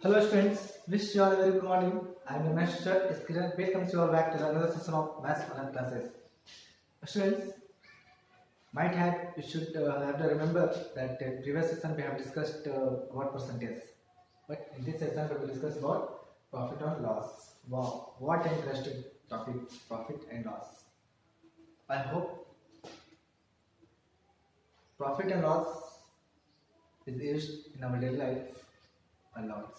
Hello students, wish you all a very good morning. I am your math teacher Kiran. Welcome you all back to another session of maths online classes. Students, might have you should have to remember that previous session we have discussed about percentage, but in this session we will discuss about profit or loss. Wow, what an interesting topic, profit and loss. I hope profit and loss is used in our daily life a lot.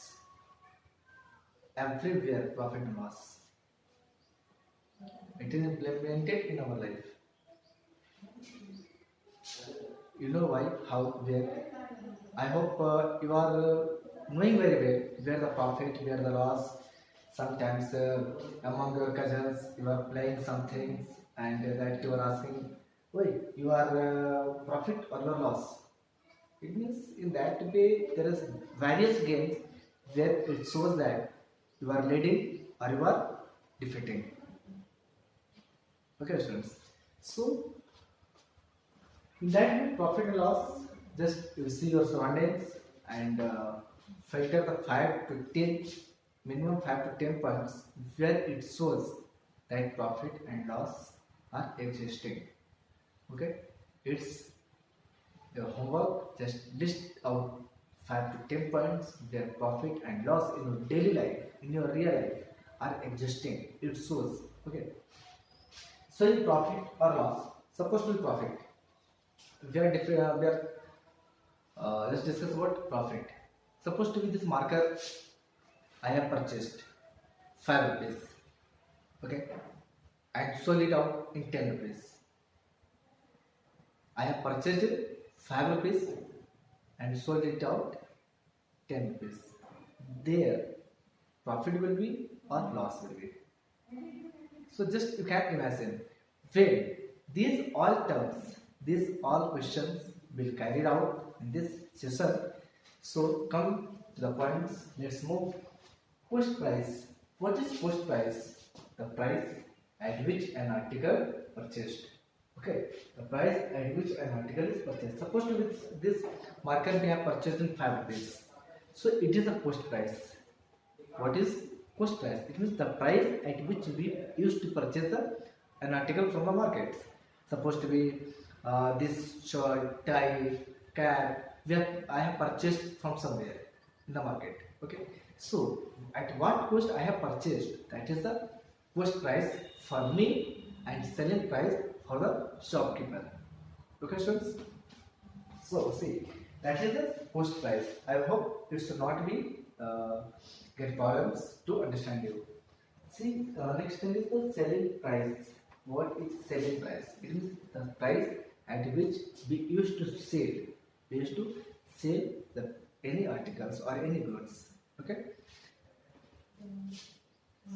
Everywhere profit and loss. It is implemented in our life. You know why, how, where. I hope you are knowing very well where the profit, where the loss. Sometimes among your cousins you are playing some things and that you are asking, wait, you are profit or your loss? It means in that way there is various games where it shows that you are leading or you are defeating. Okay, students. So in that way, profit and loss, just you see your surroundings and filter the 5 to 10, minimum 5 to 10 points where it shows that profit and loss are existing. Okay, it's your homework. Just list out 5 to 10 points where profit and loss in your daily life, in your real life, are existing. It shows. Okay. So in profit or loss, suppose to be profit. Let's discuss about profit. Suppose to be this marker I have purchased 5 rupees. Okay, and sold it out in 10 rupees. I have purchased it 5 rupees and sold it out 10 rupees. There profit will be or loss will be. So just you can imagine when these all terms, these all questions will carried out in this session. So come to the points. Let's move. Post price. What is post price? The price at which an article purchased. Okay, the price at which an article is purchased. Suppose to be this marker we have purchased in 5 rupees. So it is a post price. What is post price? It means the price at which we used to purchase an article from the market. Supposed to be this shirt, tie, cap. I have purchased from somewhere in the market. Okay. So at what cost I have purchased? That is the post price for me and selling price for the shopkeeper. Okay, students. So see, that is the post price. I hope it should not be get problems to understand you. See, next thing is the selling price. What is selling price? It is the price at which we used to sell. We used to sell any articles or any goods. Okay.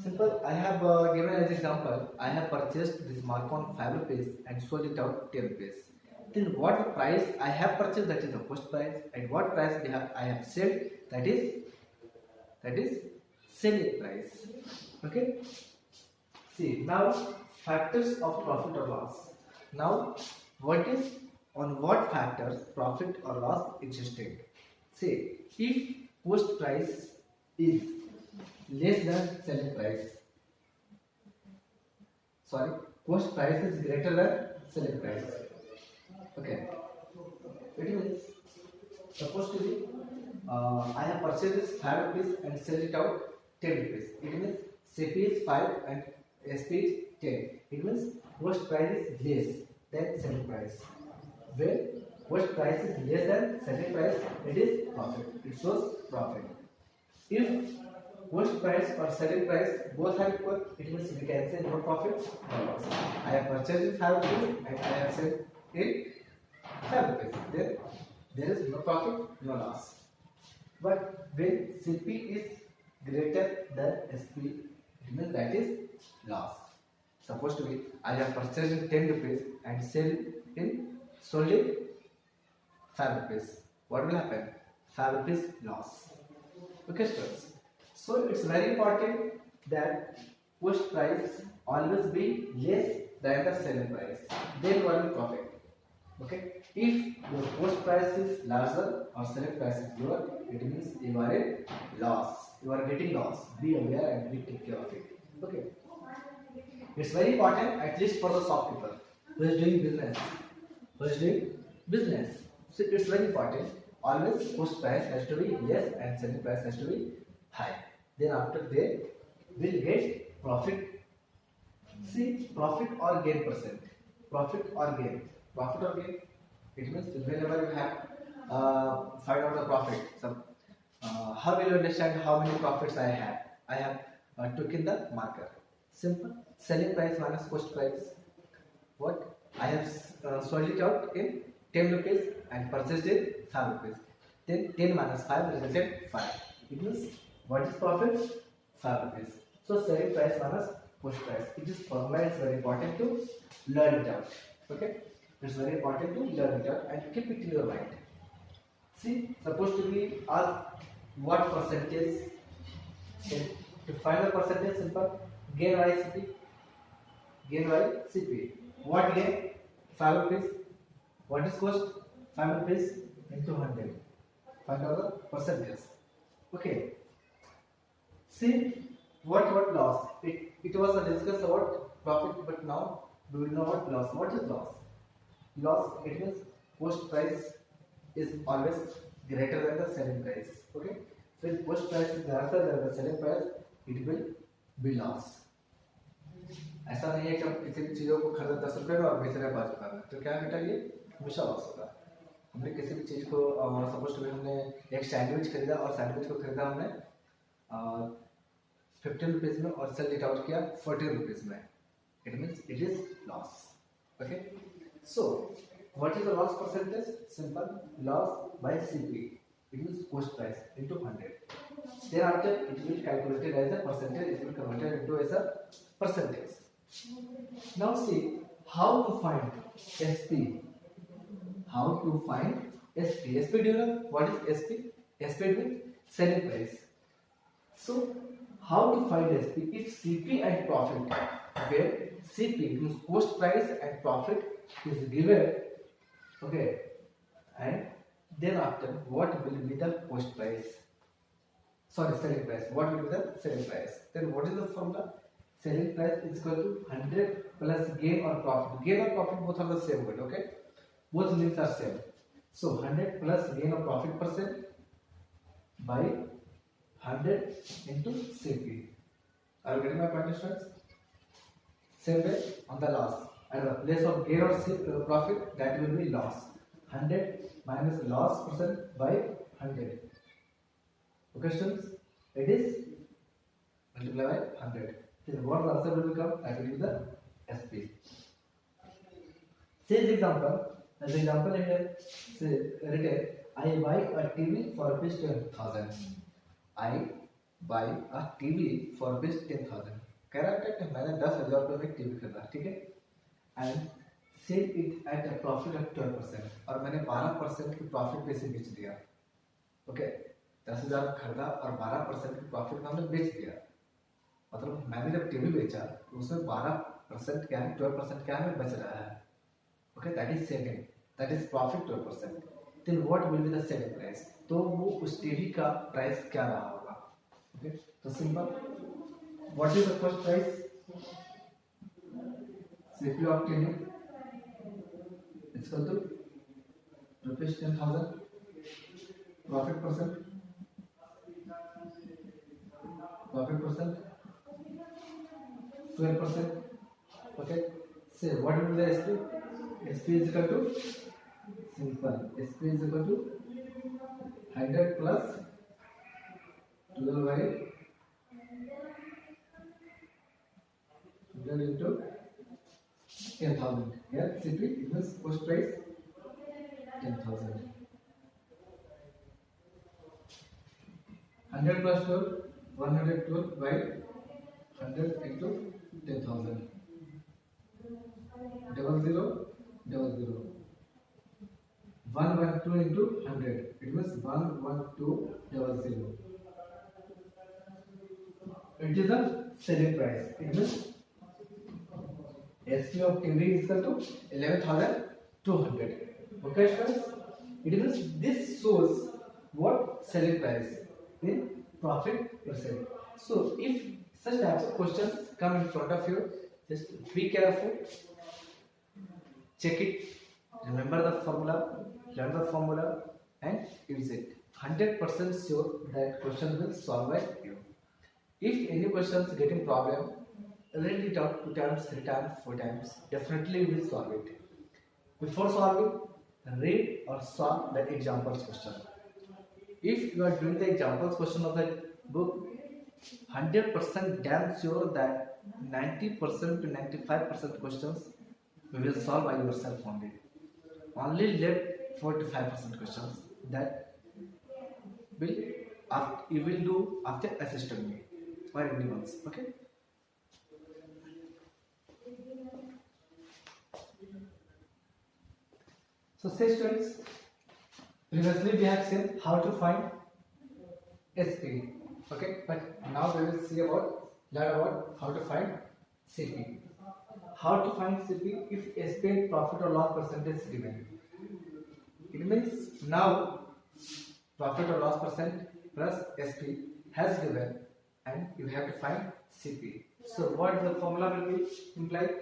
Simple. I have given as example. I have purchased this mark on 5 rupees and sold it out 10 rupees. Then what price I have purchased, that is the post price, and what price I have sold, that is selling price. Okay. See now factors of profit or loss. Now on what factors profit or loss existing? Say if post price is less than selling price. Sorry, post price is greater than selling price. Okay. It means supposed to be I have purchased this 5 rupees and sell it out 10 rupees. It means CP is 5 and SP is 10. It means post price is less than selling price. When post price is less than selling price, it is profit. It shows profit. If post price or selling price both are equal, it means we can say no profit, no loss. I have purchased in 5 rupees and I have sold in 5 rupees. Then there is no profit, no loss. But when CP is greater than SP, it means that is loss. Supposed to be I have purchased in 10 rupees and sold in 5 rupees. What will happen? 5 rupees loss. Okay, students. So it's very important that post price always be less than the selling price. Then what will profit? Okay. If your post price is larger or selling price is lower, it means you are in loss. You are getting loss. Be aware and be take care of it. Okay. It's very important, at least for the shopkeeper who is doing business. Who is doing business. So it's very important. Always post price has to be less and selling price has to be high. Then after they will get profit. See, profit or gain percent. Profit or gain. Profit or gain. It means whenever you have find out the profit. So how will you understand how many profits I have? I have took in the marker. Simple. Selling price minus cost price. What? I have sold it out in 10 rupees and purchased it 5 rupees. Then 10 minus 5 resulted 5. It means what is profit? 5 rupees. So selling price minus cost price. It is formula. It's very important to learn it out. Okay? It's very important to learn it out and keep it in your mind. See, supposed to be asked what percentage. Okay. To find the percentage, simple. Gain by CP. Gain by CP. What gain? 5 rupees. What is cost? 5 rupees into 100. Find out the percentage. Okay. See, what loss? It was a discuss about profit, but now we will know what loss. What is loss? Loss, it means cost price is always greater than the selling price. Okay. So if cost price is greater than the selling price, it will be loss. ऐसा नहीं है कि हम किसी भी चीज़ों को खरीदा 10 रुपये में और बेच रहे हैं 5 रुपये में, तो क्या बेटा ये हमेशा लॉस होगा। हमने किसी भी चीज़ को सपोज टू हमने एक सैंडविच खरीदा और सैंडविच को खरीदा हमने 15 रुपीज़ में और सेल इट आउट किया 14 रुपीज़ में, it means it is loss. Okay, so what is the loss percentage? Simple, loss by CP, it means cost price into 100. Thereafter it will calculated as a percentage, it will converted into as a percentage. Now see how to find SP. How to find SP? SP, do you know what is SP? SP means selling price. So how to find SP? If CP and profit, where CP means cost price and profit is given, okay, and then after what will be the cost price? Sorry, selling price. What will be the selling price? Then what is the formula? Selling price is equal to 100 plus gain or profit. Gain or profit both are the same word. Okay, both means are same. So 100 plus gain or profit percent by 100 into CP. Are you getting my point, students? Same way on the loss. At the place of gain or profit, that will be loss. 100 minus loss percent by 100. Okay, students? It is multiplied by 100. Then what the answer will become? That will be the SP. Say this example. As example here, say written, I buy a TV for rupees 10,000. I buy a TV for rupees 10,000. कह रहा है कि मैंने 10,000 रुपये में TV खरीदा, ठीक है? And sell it at a profit of 12%. और मैंने 12% की प्रॉफिट पे से बेच दिया. ओके, 10,000 खरीदा और 12% की प्रॉफिट में हमने बेच दिया. मतलब मैंने जब टीवी बेचा तो उसमें 12% क्या है, 12% क्या है बच रहा है. Okay, that is selling, that is profit 12%. Then what will be the selling price? तो वो उस टीवी का प्राइस क्या रहा होगा? ओके, तो simple, what is the cost price? CP of TV is equal to rupees 10,000. Profit percent 12%. Okay, say what will be the SP? SP is equal to, simple, SP is equal to 100 plus 12 by 12 into 10,000. Here CP, it means cost price 10,000. 100 plus 12, 112 by 100 into 10,000. 00, 00. 112 into 100. It means 11200. It is the selling price. It means SP of TV is equal to 11,200. Okay, students? It means this shows what selling price in profit percent. So if such types of questions come in front of you, just be careful, check it, remember the formula, learn the formula and use it. 100% sure that question will solve by you. If any question is getting problem, read it out 2 times, 3 times, 4 times, definitely you will solve it. Before solving, read or solve the examples question. If you are doing the examples question of the book, 100% damn sure that 90% to 95% questions you will solve by yourself only. Only left 4 to 5% questions that will you will do after assisting me or anyone else. Okay. So say students, previously we have seen how to find SP. Okay, but now we will see learn about how to find CP. How to find CP if SP profit or loss percentage is given. It means now profit or loss percent plus SP has given and you have to find CP. So what the formula will be implied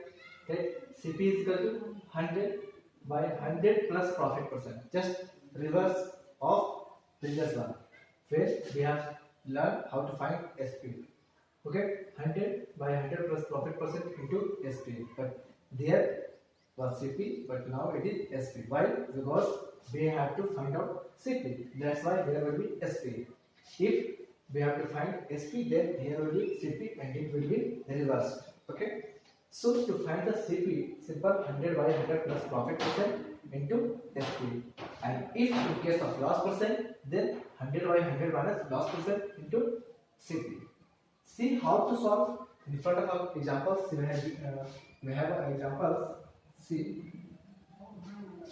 that CP is equal to 100 by 100 plus profit percent. Just reverse of previous one where we have learned how to find SP. Okay, 100 by 100 plus profit percent into SP. But there was CP, but now it is SP. Why? Because we have to find out CP. That's why there will be SP. If we have to find SP, then here will be CP and it will be reversed. Okay. So to find the CP, simple 100 by 100 plus profit percent into SP. And if in case of loss percent, then 100 by 100 minus loss percent into CP. See how to solve in front of our examples. We have examples. See,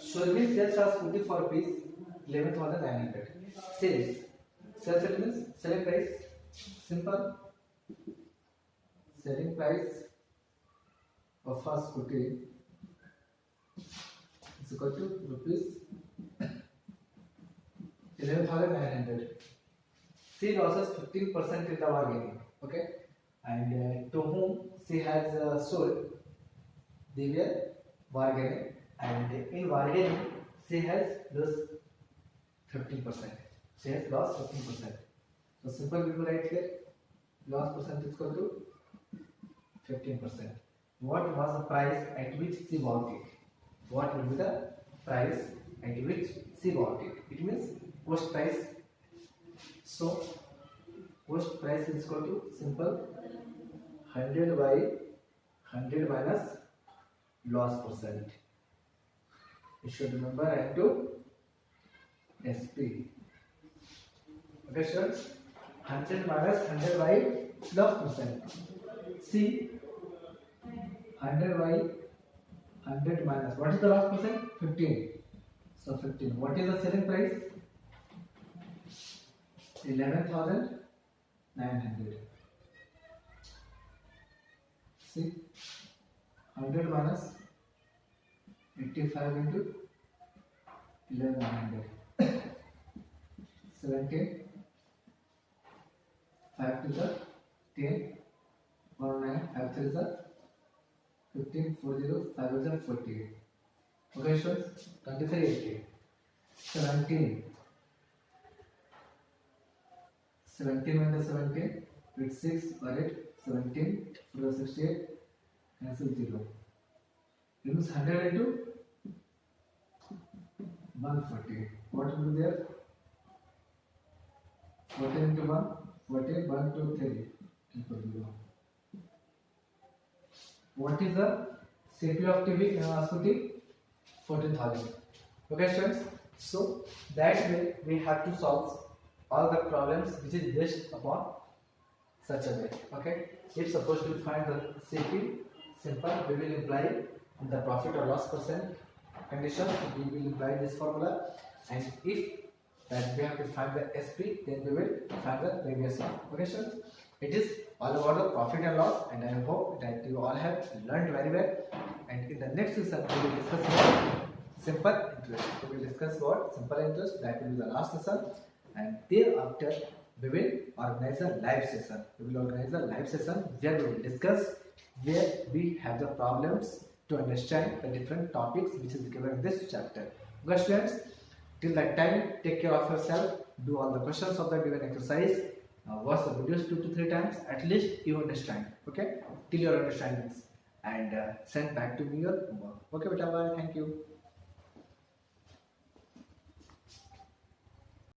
Shobhi sales are scooty for rupees 11,900. Sales means selling price. Simple selling price of a scooty is equal to rupees 11,900. She loses 15% in the bargaining. Okay, and to whom she has sold, they were bargaining, and in bargaining she has lost 15%. She has lost 15%. So simple we will write here loss percent is equal to 15%. What was the price at which she bought it? What will be the price at which she bought it? It means cost price. So cost price is equal to simple 100 by 100 minus loss percent. You should remember and do SP. Okay, students. 100 minus 100 by loss percent. See, 100 by 100 minus what is the loss percent? 15. So 15. What is the selling price? 11,900. See, 100 minus 85 into 1100. 17. 5 to the 10. 1 9. 5 3 is the 15. 40. 5 is the 48. Okay, students. 23 80. 17. 17 minus 17 with 6 or 8. 17 plus 68 cancel 0. It means 100 into 140. What will be there? 14 into 1, 14, 1, 2, 3 equal 0. What is the CP of TV scooty? 14,000. Okay, students. So that way we have to solve all the problems which is based upon such a way. Okay. If suppose we find the CP, simple we will imply the profit or loss percent condition. We will imply this formula, and if that we have to find the SP, then we will find the previous one. Okay, students. It is all about the profit and loss, and I hope that you all have learned very well. And in the next session, we will discuss about simple interest. We will discuss about simple interest. That will be the last session, and thereafter we will organize a live session. We will organize a live session where we will discuss where we have the problems to understand the different topics which is given in this chapter. Okay, students, till that time, take care of yourself. Do all the questions of the given exercise. Watch the videos 2 to 3 times. At least you understand. Okay, till your understandings, and send back to me your homework. Okay, beta, bye. Thank you.